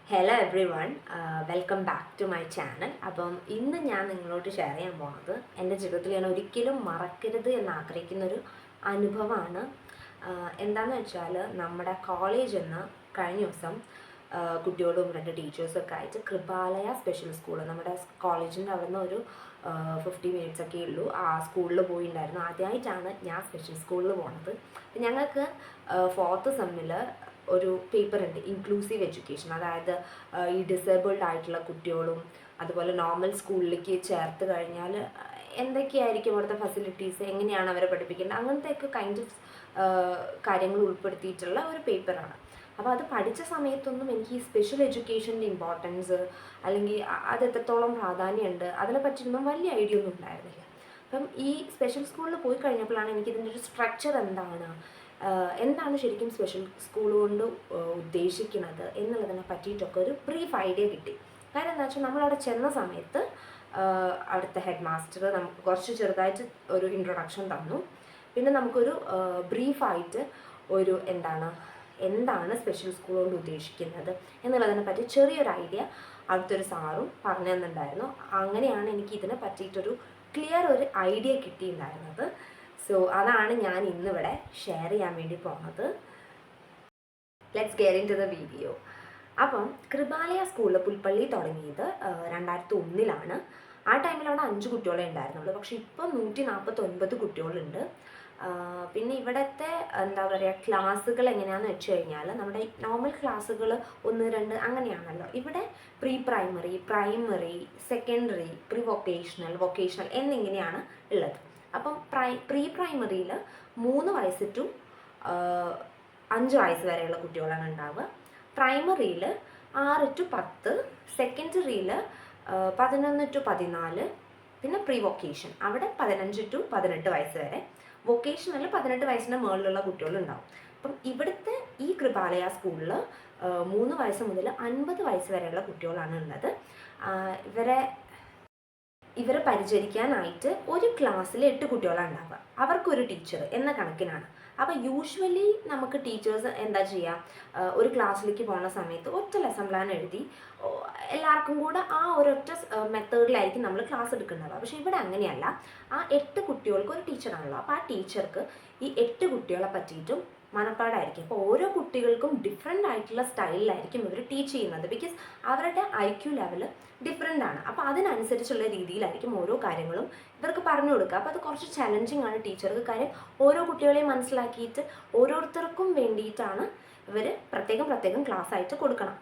Hello everyone, welcome back to my channel. അപ്പം ഇന്ന് ഞാൻ നിങ്ങളോട് ഷെയർ ചെയ്യാൻ പോകുന്നത് എൻ്റെ ജീവിതത്തിൽ ഞാൻ ഒരിക്കലും മറക്കരുത് എന്ന് ആഗ്രഹിക്കുന്നൊരു അനുഭവമാണ്. എന്താണെന്ന് വെച്ചാൽ നമ്മുടെ കോളേജിൽ നിന്ന് കഴിഞ്ഞ ദിവസം കുട്ടികളും രണ്ട് ടീച്ചേഴ്സും ഒക്കെ ആയിട്ട് കൃപാലയ സ്പെഷ്യൽ സ്കൂൾ നമ്മുടെ കോളേജിൻ്റെ അവിടെ നിന്ന് ഒരു 50 മിനിറ്റ്സ് ഒക്കെ ഉള്ളൂ. ആ സ്കൂളിൽ പോയിട്ടുണ്ടായിരുന്നു. ആദ്യമായിട്ടാണ് ഞാൻ സ്പെഷ്യൽ സ്കൂളിൽ പോണത്. ഞങ്ങൾക്ക് ഫോർത്ത് സെമ്മിൽ ഒരു പേപ്പർ ഉണ്ട്, ഇൻക്ലൂസീവ് എഡ്യൂക്കേഷൻ. അതായത് ഈ ഡിസേബിൾഡ് ആയിട്ടുള്ള കുട്ടികളും അതുപോലെ നോർമൽ സ്കൂളിലേക്ക് ചേർത്ത് കഴിഞ്ഞാൽ എന്തൊക്കെയായിരിക്കും അവിടുത്തെ ഫെസിലിറ്റീസ്, എങ്ങനെയാണ് അവരെ പഠിപ്പിക്കേണ്ടത്, അങ്ങനത്തെയൊക്കെ കൈൻഡ് ഓഫ് കാര്യങ്ങൾ ഉൾപ്പെടുത്തിയിട്ടുള്ള ഒരു പേപ്പറാണ്. അപ്പോൾ അത് പഠിച്ച സമയത്തൊന്നും എനിക്ക് ഈ സ്പെഷ്യൽ എഡ്യൂക്കേഷൻ്റെ ഇമ്പോർട്ടൻസ് അല്ലെങ്കിൽ അത് എത്രത്തോളം പ്രാധാന്യമുണ്ട് അതിനെ പറ്റിയൊന്നും വലിയ ഐഡിയ ഒന്നും ഉണ്ടായിരുന്നില്ല. അപ്പം ഈ സ്പെഷ്യൽ സ്കൂളിൽ പോയി കഴിഞ്ഞപ്പോഴാണ് എനിക്കിതിൻ്റെ ഒരു സ്ട്രക്ചർ എന്താണ് ശരിക്കും സ്പെഷ്യൽ സ്കൂൾ കൊണ്ട് ഉദ്ദേശിക്കുന്നത് എന്നുള്ളതിനെ പറ്റിയിട്ടൊക്കെ ഒരു ബ്രീഫ് ഐഡിയ കിട്ടി. കാരണം എന്താ വെച്ചാൽ നമ്മളവിടെ ചെന്ന സമയത്ത് അവിടുത്തെ ഹെഡ് മാസ്റ്റർ നമുക്ക് കുറച്ച് ചെറുതായിട്ട് ഒരു ഇൻട്രൊഡക്ഷൻ തന്നു. പിന്നെ നമുക്കൊരു ബ്രീഫായിട്ട് ഒരു എന്താണ് സ്പെഷ്യൽ സ്കൂൾ കൊണ്ട് ഉദ്ദേശിക്കുന്നത് എന്നുള്ളതിനെ പറ്റി ചെറിയൊരു ഐഡിയ അവിടുത്തെ ഒരു സാറും പറഞ്ഞു തന്നിട്ടുണ്ടായിരുന്നു. അങ്ങനെയാണ് എനിക്ക് ഇതിനെ പറ്റിയിട്ടൊരു ക്ലിയർ ഒരു ഐഡിയ കിട്ടിയിട്ടുണ്ടായിരുന്നത്. സോ അതാണ് ഞാൻ ഇന്നിവിടെ ഷെയർ ചെയ്യാൻ വേണ്ടി പോകുന്നത്. Let's get into the video. അപ്പം കൃപാലയ സ്കൂളിൽ പുൽപ്പള്ളി തുടങ്ങിയത് 2001 ആ ടൈമിൽ അവിടെ 5 കുട്ടികളെ ഉണ്ടായിരുന്നുള്ളൂ. പക്ഷെ ഇപ്പം 149 കുട്ടികളുണ്ട്. പിന്നെ ഇവിടുത്തെ ക്ലാസ്സുകൾ എങ്ങനെയാണെന്ന് വെച്ച് കഴിഞ്ഞാൽ നമ്മുടെ നോർമൽ ക്ലാസ്സുകൾ 1, 2 അങ്ങനെയാണല്ലോ. ഇവിടെ pre primary, secondary, pre vocational എന്നിങ്ങനെയാണ് ഉള്ളത്. അപ്പം പ്രീ പ്രൈമറിയിൽ 3 വയസ്സ് ടു 5 വയസ്സ് വരെയുള്ള കുട്ടികളാണ് ഉണ്ടാവുക. പ്രൈമറിയിൽ 6 ടു 10, സെക്കൻഡറിയിൽ 11 ടു 14, പിന്നെ പ്രീ വൊക്കേഷൻ അവിടെ 15 ടു 18 വയസ്സ് വരെ, വൊക്കേഷനിൽ 18 വയസ്സിൻ്റെ മുകളിലുള്ള കുട്ടികളുണ്ടാവും. അപ്പം ഇവിടുത്തെ ഈ കൃപാലയ സ്കൂളിൽ 3 വയസ്സ് മുതൽ 50 വയസ്സ് വരെയുള്ള കുട്ടികളാണ് ഉള്ളത്. ഇവരെ പരിചരിക്കാനായിട്ട് ഒരു ക്ലാസ്സിൽ 8 കുട്ടികളാണ് ഉണ്ടാവുക. അവർക്കൊരു ടീച്ചർ എന്ന കണക്കിനാണ്. അപ്പോൾ യൂഷ്വലി നമുക്ക് ടീച്ചേഴ്സ് എന്താ ചെയ്യുക, ഒരു ക്ലാസ്സിലേക്ക് പോകുന്ന സമയത്ത് ഒറ്റ ലെസൺ പ്ലാൻ എഴുതി എല്ലാവർക്കും കൂടെ ആ ഒരൊറ്റ മെത്തേഡിലായിരിക്കും നമ്മൾ ക്ലാസ് എടുക്കുന്നത്. പക്ഷേ ഇവിടെ അങ്ങനെയല്ല. ആ 8 കുട്ടികൾക്ക് ഒരു ടീച്ചറാണല്ലോ. അപ്പോൾ ആ ടീച്ചർക്ക് ഈ 8 കുട്ടികളെ പറ്റിയിട്ടും മനപ്പാടായിരിക്കും. അപ്പോൾ ഓരോ കുട്ടികൾക്കും ഡിഫറെൻ്റ് ആയിട്ടുള്ള സ്റ്റൈലിലായിരിക്കും ഇവർ ടീച്ച് ചെയ്യുന്നത്. ബിക്കോസ് അവരുടെ IQ ലെവല് ഡിഫറെൻ്റ് ആണ്. അപ്പോൾ അതിനനുസരിച്ചുള്ള രീതിയിലായിരിക്കും ഓരോ കാര്യങ്ങളും ഇവർക്ക് പറഞ്ഞു കൊടുക്കുക. അപ്പോൾ അത് കുറച്ച് ചലഞ്ചിങ് ആണ് ടീച്ചർക്ക്. കാര്യം ഓരോ കുട്ടികളെയും മനസ്സിലാക്കിയിട്ട് ഓരോരുത്തർക്കും വേണ്ടിയിട്ടാണ് ഇവർ പ്രത്യേകം ക്ലാസ് ആയിട്ട് കൊടുക്കണം.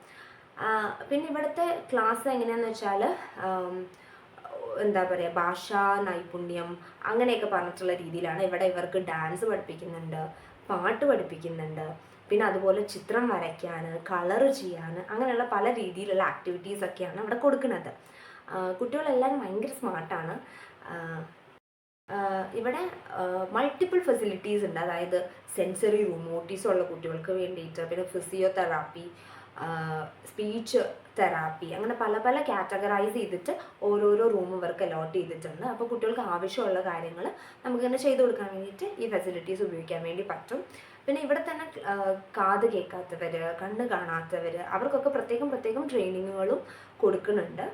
പിന്നെ ഇവിടുത്തെ ക്ലാസ് എങ്ങനെയാണെന്ന് വെച്ചാൽ ഭാഷാ നൈപുണ്യം അങ്ങനെയൊക്കെ പറഞ്ഞിട്ടുള്ള രീതിയിലാണ്. ഇവിടെ ഇവർക്ക് ഡാൻസ് പഠിപ്പിക്കുന്നുണ്ട്, പാട്ട് പഠിപ്പിക്കുന്നുണ്ട്, പിന്നെ അതുപോലെ ചിത്രം വരയ്ക്കാൻ, കളർ ചെയ്യാൻ, അങ്ങനെയുള്ള പല രീതിയിലുള്ള ആക്ടിവിറ്റീസൊക്കെയാണ് ഇവിടെ കൊടുക്കുന്നത്. കുട്ടികളെല്ലാവരും ഭയങ്കര സ്മാർട്ടാണ്. ഇവിടെ മൾട്ടിപ്പിൾ ഫെസിലിറ്റീസ് ഉണ്ട്. അതായത് സെൻസറി റൂം, ഓട്ടീസമുള്ള കുട്ടികൾക്ക് വേണ്ടിയിട്ട്, പിന്നെ ഫിസിയോതെറാപ്പി, സ്പീച്ച് തെറാപ്പി, അങ്ങനെ പല കാറ്റഗറൈസ് ചെയ്തിട്ട് ഓരോരോ റൂം ഇവർക്ക് അലോട്ട് ചെയ്തിട്ടുണ്ട്. അപ്പോൾ കുട്ടികൾക്ക് ആവശ്യമുള്ള കാര്യങ്ങൾ നമുക്ക് തന്നെ ചെയ്തു കൊടുക്കാൻ വേണ്ടിയിട്ട് ഈ ഫെസിലിറ്റീസ് ഉപയോഗിക്കാൻ വേണ്ടി പറ്റും. പിന്നെ ഇവിടെ തന്നെ കാത് കേൾക്കാത്തവർ, കണ്ണ് കാണാത്തവർ, അവർക്കൊക്കെ പ്രത്യേകം ട്രെയിനിങ്ങുകളും കൊടുക്കുന്നുണ്ട്.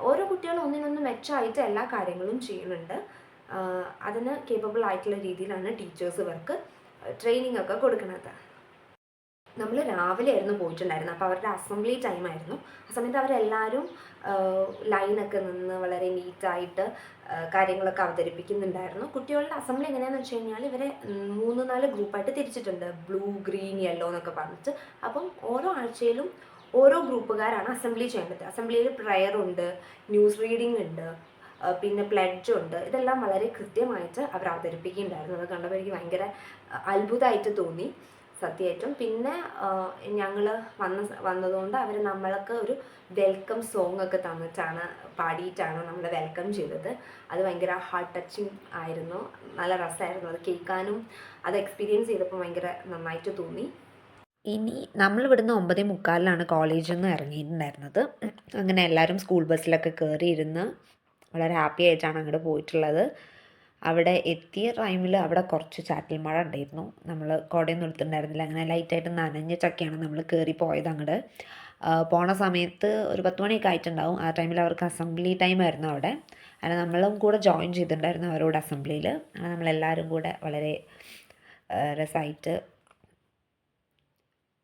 ഓരോ കുട്ടികളും ഒന്നിനൊന്ന് മെച്ചമായിട്ട് എല്ലാ കാര്യങ്ങളും ചെയ്യുന്നുണ്ട്. അതിന് കേപ്പബിൾ ആയിട്ടുള്ള രീതിയിലാണ് ടീച്ചേഴ്സ് ഇവർക്ക് ട്രെയിനിങ് ഒക്കെ കൊടുക്കുന്നത്. നമ്മൾ രാവിലെ ആയിരുന്നു പോയിട്ടുണ്ടായിരുന്നത്. അപ്പോൾ അവരുടെ അസംബ്ലി ടൈമായിരുന്നു. ആ സമയത്ത് അവരെല്ലാവരും ലൈനൊക്കെ നിന്ന് വളരെ നീറ്റായിട്ട് കാര്യങ്ങളൊക്കെ അവതരിപ്പിക്കുന്നുണ്ടായിരുന്നു. കുട്ടികളുടെ അസംബ്ലി എങ്ങനെയാണെന്ന് വെച്ച് കഴിഞ്ഞാൽ ഇവരെ 3-4 ഗ്രൂപ്പായിട്ട് തിരിച്ചിട്ടുണ്ട്. ബ്ലൂ, ഗ്രീൻ, യെല്ലോ എന്നൊക്കെ പറഞ്ഞിട്ട്. അപ്പം ഓരോ ആഴ്ചയിലും ഓരോ ഗ്രൂപ്പുകാരാണ് അസംബ്ലി ചെയ്യേണ്ടത്. അസംബ്ലിയിൽ പ്രയറുണ്ട്, ന്യൂസ് റീഡിംഗ് ഉണ്ട്, പിന്നെ പ്ലെഡ്ജ് ഉണ്ട്. ഇതെല്ലാം വളരെ കൃത്യമായിട്ട് അവർ അവതരിപ്പിക്കുന്നുണ്ടായിരുന്നു. അത് കണ്ടപ്പോൾ എനിക്ക് ഭയങ്കര അത്ഭുതമായിട്ട് തോന്നി സത്യമായിട്ടും. പിന്നെ ഞങ്ങൾ വന്നതുകൊണ്ട് അവർ നമ്മൾക്ക് ഒരു വെൽക്കം സോങ് ഒക്കെ തന്നിട്ടാണ്, പാടിയിട്ടാണ് നമ്മളെ വെൽക്കം ചെയ്തത്. അത് ഭയങ്കര ഹാർട്ട് ടച്ചിങ് ആയിരുന്നു. നല്ല രസമായിരുന്നു അത് കേൾക്കാനും. അത് എക്സ്പീരിയൻസ് ചെയ്തപ്പോൾ ഭയങ്കര നന്നായിട്ട് തോന്നി. ഇനി നമ്മളിവിടുന്ന് 9:45 കോളേജിൽ നിന്ന് ഇറങ്ങിയിട്ടുണ്ടായിരുന്നത്. അങ്ങനെ എല്ലാവരും സ്കൂൾ ബസ്സിലൊക്കെ കയറിയിരുന്ന് വളരെ ഹാപ്പി ആയിട്ടാണ് അങ്ങോട്ട് പോയിട്ടുള്ളത്. അവിടെ എത്തിയ ടൈമിൽ അവിടെ കുറച്ച് ചാറ്റൽ മഴ ഉണ്ടായിരുന്നു. നമ്മൾ കുടയൊന്നും എടുത്തിട്ടുണ്ടായിരുന്നില്ല. അങ്ങനെ ലൈറ്റായിട്ട് നനഞ്ഞിട്ടൊക്കെയാണ് നമ്മൾ കയറി പോയത് അങ്ങോട്ട്. പോണ സമയത്ത് ഒരു 10 മണിയൊക്കെ ആയിട്ടുണ്ടാവും. ആ ടൈമിൽ അവർക്ക് അസംബ്ലി ടൈം ആയിരുന്നു അവിടെ. അങ്ങനെ നമ്മളും കൂടെ ജോയിൻ ചെയ്തിട്ടുണ്ടായിരുന്നു അവരോട് അസംബ്ലിയിൽ. അങ്ങനെ നമ്മളെല്ലാവരും കൂടെ വളരെ രസമായിട്ട്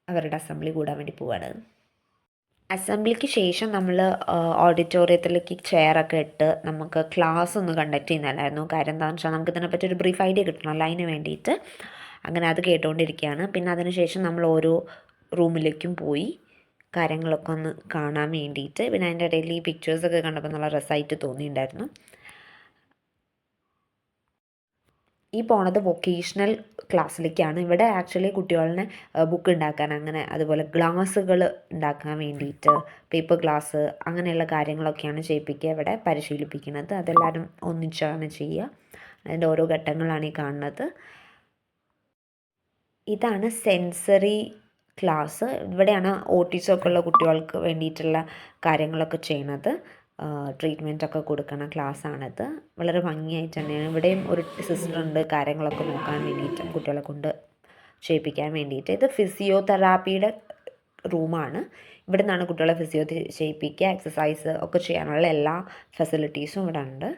അവരുടെ അസംബ്ലി കൂടാൻ വേണ്ടി പോവാണ്. അസംബ്ലിക്ക് ശേഷം നമ്മൾ ഓഡിറ്റോറിയത്തിലേക്ക് ചെയറൊക്കെ ഇട്ട് നമുക്ക് ക്ലാസ് ഒന്ന് കണ്ടക്ട് ചെയ്യുന്നതല്ലായിരുന്നു. കാര്യം എന്താണെന്ന് വെച്ചാൽ നമുക്ക് ഇതിനെപ്പറ്റി ഒരു ബ്രീഫ് ഐഡിയ കിട്ടണമല്ലോ, അതിന് വേണ്ടിയിട്ട്. അങ്ങനെ അത് കേട്ടുകൊണ്ടിരിക്കുകയാണ്. പിന്നെ അതിന് ശേഷം നമ്മൾ ഓരോ റൂമിലേക്കും പോയി കാര്യങ്ങളൊക്കെ ഒന്ന് കാണാൻ വേണ്ടിയിട്ട്. പിന്നെ അതിൻ്റെ ഇടയിൽ ഈ പിക്ചേഴ്സൊക്കെ കണ്ടപ്പോൾ നല്ല രസമായിട്ട് തോന്നിയിട്ടുണ്ടായിരുന്നു. ഈ പോണത് വൊക്കേഷണൽ ക്ലാസ്സിലേക്കാണ്. ഇവിടെ ആക്ച്വലി കുട്ടികളെ ബുക്ക് ഉണ്ടാക്കാൻ, അങ്ങനെ അതുപോലെ ഗ്ലാസ്സുകൾ ഉണ്ടാക്കാൻ വേണ്ടിയിട്ട് പേപ്പർ ഗ്ലാസ് അങ്ങനെയുള്ള കാര്യങ്ങളൊക്കെയാണ് ചെയ്യിപ്പിക്കുക, ഇവിടെ പരിശീലിപ്പിക്കുന്നത്. അതെല്ലാവരും ഒന്നിച്ചാണ് ചെയ്യുക. അതിൻ്റെ ഓരോ ഘട്ടങ്ങളാണ് ഈ കാണുന്നത്. ഇതാണ് സെൻസറി ക്ലാസ്. ഇവിടെയാണ് ഓട്ടിസമൊക്കെ ഉള്ള കുട്ടികൾക്ക് വേണ്ടിയിട്ടുള്ള കാര്യങ്ങളൊക്കെ ചെയ്യുന്നത്. ട്രീറ്റ്മെൻറ്റൊക്കെ കൊടുക്കണ ക്ലാസ്സാണിത്. വളരെ ഭംഗിയായിട്ട് തന്നെയാണ്. ഇവിടെയും ഒരു സിസ്റ്ററുണ്ട് കാര്യങ്ങളൊക്കെ നോക്കാൻ വേണ്ടിയിട്ട്, കുട്ടികളെ കൊണ്ട് ചെയ്യിപ്പിക്കാൻ വേണ്ടിയിട്ട്. ഇത് ഫിസിയോതെറാപ്പിയുടെ റൂമാണ്. ഇവിടെ നിന്നാണ് കുട്ടികളെ ചെയ്യിപ്പിക്കുക, എക്സസൈസ് ഒക്കെ ചെയ്യാനുള്ള എല്ലാ ഫെസിലിറ്റീസും ഇവിടെ ഉണ്ട്.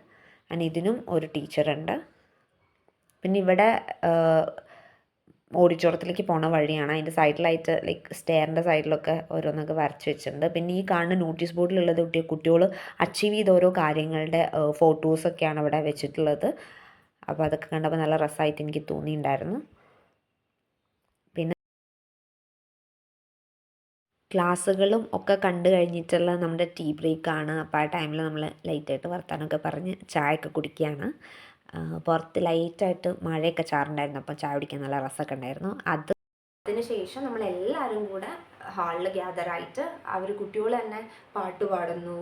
ആൻഡ് ഇതിനും ഒരു ടീച്ചറുണ്ട്. പിന്നെ ഇവിടെ ഓഡിറ്റോറിയത്തിലേക്ക് പോണ വഴിയാണ്. അതിൻ്റെ സൈഡിലായിട്ട് ലൈക്ക് സ്റ്റെയറിൻ്റെ സൈഡിലൊക്കെ ഓരോന്നൊക്കെ വരച്ച് വെച്ചിട്ടുണ്ട്. പിന്നെ ഈ കാണുന്ന നോട്ടീസ് ബോർഡിലുള്ളത് കുട്ടികൾ അച്ചീവ് ചെയ്ത ഓരോ കാര്യങ്ങളുടെ ഫോട്ടോസൊക്കെയാണ് അവിടെ വെച്ചിട്ടുള്ളത്. അപ്പോൾ അതൊക്കെ കണ്ടപ്പോൾ നല്ല രസമായിട്ട് എനിക്ക് തോന്നിയിട്ടുണ്ടായിരുന്നു. പിന്നെ ക്ലാസ്സുകളും ഒക്കെ കണ്ടു കഴിഞ്ഞിട്ടുള്ള നമ്മുടെ ടീ ബ്രേക്കാണ്. അപ്പോൾ ആ ടൈമിൽ നമ്മൾ ലൈറ്റായിട്ട് വർത്താനമൊക്കെ പറഞ്ഞ് ചായയൊക്കെ കുടിക്കുകയാണ്. പുറത്ത് ലൈറ്റായിട്ട് മഴയൊക്കെ ചാറുണ്ടായിരുന്നു. അപ്പോൾ ചായ കുടിക്കാൻ നല്ല രസമൊക്കെ ഉണ്ടായിരുന്നു. അതിനുശേഷം നമ്മളെല്ലാവരും കൂടെ ഹാളിൽ ഗ്യാദറായിട്ട് അവർ കുട്ടികൾ തന്നെ പാട്ട് പാടുന്നു,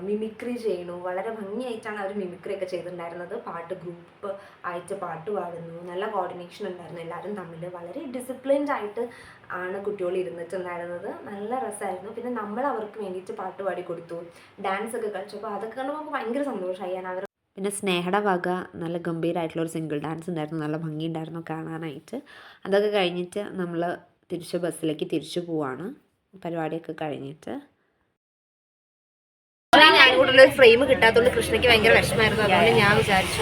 മിമിക്രി ചെയ്യണു. വളരെ ഭംഗിയായിട്ടാണ് അവർ മിമിക്രി ഒക്കെ ചെയ്തിട്ടുണ്ടായിരുന്നത്. പാട്ട് ഗ്രൂപ്പ് ആയിട്ട് പാട്ട് പാടുന്നു. നല്ല കോർഡിനേഷൻ ഉണ്ടായിരുന്നു എല്ലാവരും തമ്മിൽ. വളരെ ഡിസിപ്ലിൻഡ് ആയിട്ട് ആണ് കുട്ടികൾ ഇരുന്നിട്ടുണ്ടായിരുന്നത്. നല്ല രസമായിരുന്നു. പിന്നെ നമ്മൾ അവർക്ക് വേണ്ടിയിട്ട് പാട്ട് പാടി കൊടുത്തു, ഡാൻസ് ഒക്കെ കളിച്ചപ്പോൾ അതൊക്കെ കണ്ടപ്പോൾ നമുക്ക് ഭയങ്കര സന്തോഷമായി. ഞാൻ അവർ പിന്നെ സ്നേഹയുടെ വക നല്ല ഗംഭീരമായിട്ടുള്ളൊരു സിംഗിൾ ഡാൻസ് ഉണ്ടായിരുന്നു. നല്ല ഭംഗിയുണ്ടായിരുന്നു കാണാനായിട്ട്. അതൊക്കെ കഴിഞ്ഞിട്ട് നമ്മൾ തിരിച്ച് ബസ്സിലേക്ക് തിരിച്ചു പോവാണ്, പരിപാടിയൊക്കെ കഴിഞ്ഞിട്ട്. ഞാൻ കൂടുതലൊരു ഫ്രെയിം കിട്ടാത്തതുകൊണ്ട് കൃഷ്ണയ്ക്ക് ഭയങ്കര വിഷമമായിരുന്നു. അതുകൊണ്ട് ഞാൻ വിചാരിച്ചു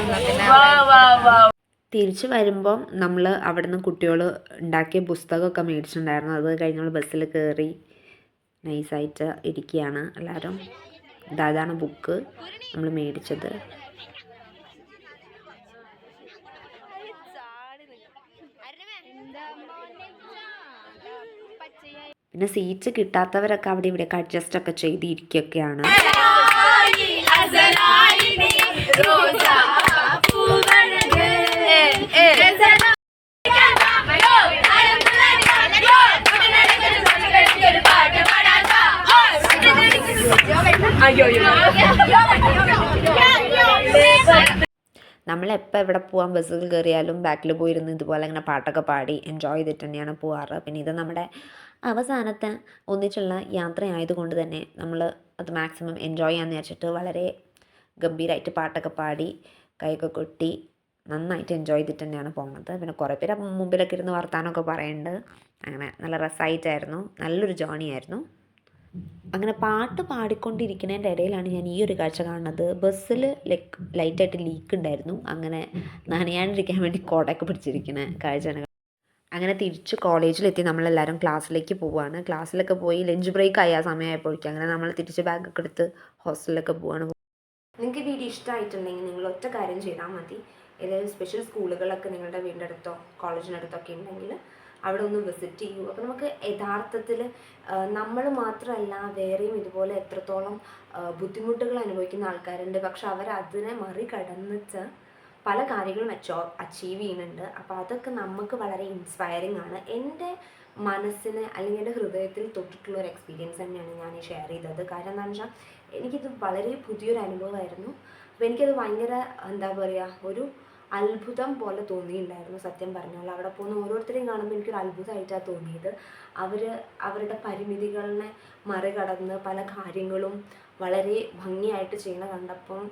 തിരിച്ച് വരുമ്പം നമ്മൾ അവിടെ നിന്ന് കുട്ടികൾ ഉണ്ടാക്കിയ പുസ്തകമൊക്കെ മേടിച്ചിട്ടുണ്ടായിരുന്നു. അത് കഴിഞ്ഞ് നമ്മൾ ബസ്സിൽ കയറി നൈസായിട്ട് ഇരിക്കുകയാണ് എല്ലാവരും. ഇതാണ് ബുക്ക് നമ്മൾ മേടിച്ചത്. പിന്നെ സീറ്റ് കിട്ടാത്തവരൊക്കെ അവിടെ ഇവിടെയൊക്കെ അഡ്ജസ്റ്റ് ഒക്കെ ചെയ്തിരിക്കുകയൊക്കെയാണ്. നമ്മളെപ്പോൾ എവിടെ പോകാൻ ബസ്സിൽ കയറിയാലും ബാക്കിൽ പോയിരുന്ന് ഇതുപോലെ ഇങ്ങനെ പാട്ടൊക്കെ പാടി എൻജോയ് ചെയ്തിട്ട് തന്നെയാണ് പോവാറ്. പിന്നെ ഇത് നമ്മുടെ അവസാനത്തെ ഒന്നിച്ചുള്ള യാത്രയായതുകൊണ്ട് തന്നെ നമ്മൾ അത് മാക്സിമം എൻജോയ് ചെയ്യാമെന്ന് വിചാരിച്ചിട്ട് വളരെ ഗംഭീരമായിട്ട് പാട്ടൊക്കെ പാടി കൈയൊക്കെ കൊട്ടി നന്നായിട്ട് എൻജോയ് ചെയ്തിട്ട് തന്നെയാണ് പോകുന്നത്. പിന്നെ കുറേ പേര് മുമ്പിലൊക്കെ ഇരുന്ന് വർത്താനമൊക്കെ പറയുന്നുണ്ട്. അങ്ങനെ നല്ല രസമായിട്ടായിരുന്നു. നല്ലൊരു ജേർണി ആയിരുന്നു. അങ്ങനെ പാട്ട് പാടിക്കൊണ്ടിരിക്കുന്നതിൻ്റെ ഇടയിലാണ് ഞാൻ ഈ ഒരു കാഴ്ച കാണുന്നത്. ബസ്സിൽ ലൈറ്റായിട്ട് ലീക്ക് ഉണ്ടായിരുന്നു. അങ്ങനെ നനയാണ്ടിരിക്കാൻ വേണ്ടി കുടയൊക്കെ പിടിച്ചിരിക്കുന്ന കാഴ്ചയാണ്. അങ്ങനെ തിരിച്ച് കോളേജിലെത്തി നമ്മളെല്ലാവരും ക്ലാസ്സിലേക്ക് പോവുകയാണ്. ക്ലാസ്സിലൊക്കെ പോയി ലഞ്ച് ബ്രേക്ക് ആയി ആ സമയമായപ്പോഴേക്കും. അങ്ങനെ നമ്മൾ തിരിച്ച് ബാഗൊക്കെ എടുത്ത് ഹോസ്റ്റലിലൊക്കെ പോവുകയാണ്. നിങ്ങൾക്ക് വീഡിയോ ഇഷ്ടമായിട്ടുണ്ടെങ്കിൽ നിങ്ങൾ ഒറ്റ കാര്യം ചെയ്താൽ മതി. ഏതായാലും സ്പെഷ്യൽ സ്കൂളുകളൊക്കെ നിങ്ങളുടെ വീടിൻ്റെ അടുത്തോ കോളേജിനടുത്തൊക്കെ ഉണ്ടെങ്കിൽ അവിടെ ഒന്ന് വിസിറ്റ് ചെയ്യൂ. അപ്പോൾ നമുക്ക് യഥാർത്ഥത്തിൽ നമ്മൾ മാത്രമല്ല വേറെയും ഇതുപോലെ എത്രത്തോളം ബുദ്ധിമുട്ടുകൾ അനുഭവിക്കുന്ന ആൾക്കാരുണ്ട്. പക്ഷെ അവരതിനെ മറികടന്നിട്ട് പല കാര്യങ്ങളും അച്ചീവ് ചെയ്യുന്നുണ്ട്. അപ്പോൾ അതൊക്കെ നമുക്ക് വളരെ ഇൻസ്പയറിങ് ആണ്. എൻ്റെ മനസ്സിന് അല്ലെങ്കിൽ എൻ്റെ ഹൃദയത്തിൽ തൊട്ടിട്ടുള്ള ഒരു എക്സ്പീരിയൻസ് തന്നെയാണ് ഞാൻ ഈ ഷെയർ ചെയ്തത്. കാരണം എന്താണെന്ന് വെച്ചാൽ എനിക്കിത് വളരെ പുതിയൊരു അനുഭവമായിരുന്നു. അപ്പോൾ എനിക്കത് ഭയങ്കര എന്താ പറയുക, ഒരു അത്ഭുതം പോലെ തോന്നിയിട്ടുണ്ടായിരുന്നു സത്യം പറഞ്ഞാൽ. അവിടെ പോകുന്ന ഓരോരുത്തരെയും കാണുമ്പോൾ എനിക്കൊരു അത്ഭുതമായിട്ടാണ് തോന്നിയത്. അവരുടെ പരിമിതികളെ മറികടന്ന് പല കാര്യങ്ങളും വളരെ ഭംഗിയായിട്ട് ചെയ്യണ കണ്ടപ്പം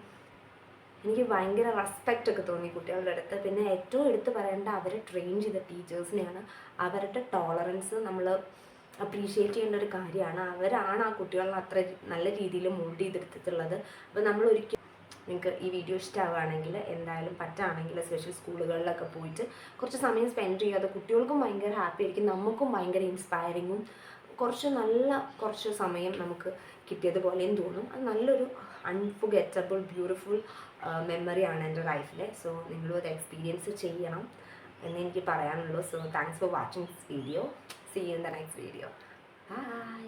എനിക്ക് ഭയങ്കര റെസ്പെക്റ്റ് ഒക്കെ തോന്നി കുട്ടികളുടെ അടുത്ത്. പിന്നെ ഏറ്റവും എടുത്ത് പറയേണ്ട അവരെ ട്രെയിൻ ചെയ്ത ടീച്ചേഴ്സിനെയാണ്. അവരുടെ ടോളറൻസ് നമ്മൾ അപ്രീഷിയേറ്റ് ചെയ്യേണ്ട ഒരു കാര്യമാണ്. അവരാണ് ആ കുട്ടികളെ അത്ര നല്ല രീതിയിൽ മോൾഡ് ചെയ്തെടുത്തിട്ടുള്ളത്. അപ്പോൾ നമ്മൾ ഒരിക്കലും നിങ്ങൾക്ക് ഈ വീഡിയോ ഇഷ്ടമാവുകയാണെങ്കിൽ എന്തായാലും പറ്റുകയാണെങ്കിൽ സ്പെഷ്യൽ സ്കൂളുകളിലൊക്കെ പോയിട്ട് കുറച്ച് സമയം സ്പെൻഡ് ചെയ്യുക. അത് കുട്ടികൾക്കും ഭയങ്കര ഹാപ്പി ആയിരിക്കും, നമുക്കും ഭയങ്കര ഇൻസ്പയറിങ്ങും കുറച്ച് സമയം നമുക്ക് കിട്ടിയതുപോലെയും തോന്നും. അത് നല്ലൊരു അൺഫർഗെറ്റബിൾ ബ്യൂട്ടിഫുൾ മെമ്മറിയാണ് എൻ്റെ ലൈഫിലെ. സോ നിങ്ങളും അത് എക്സ്പീരിയൻസ് ചെയ്യണം എന്ന് എനിക്ക് പറയാനുള്ളൂ. So thanks for watching this video. See you in the next video. By.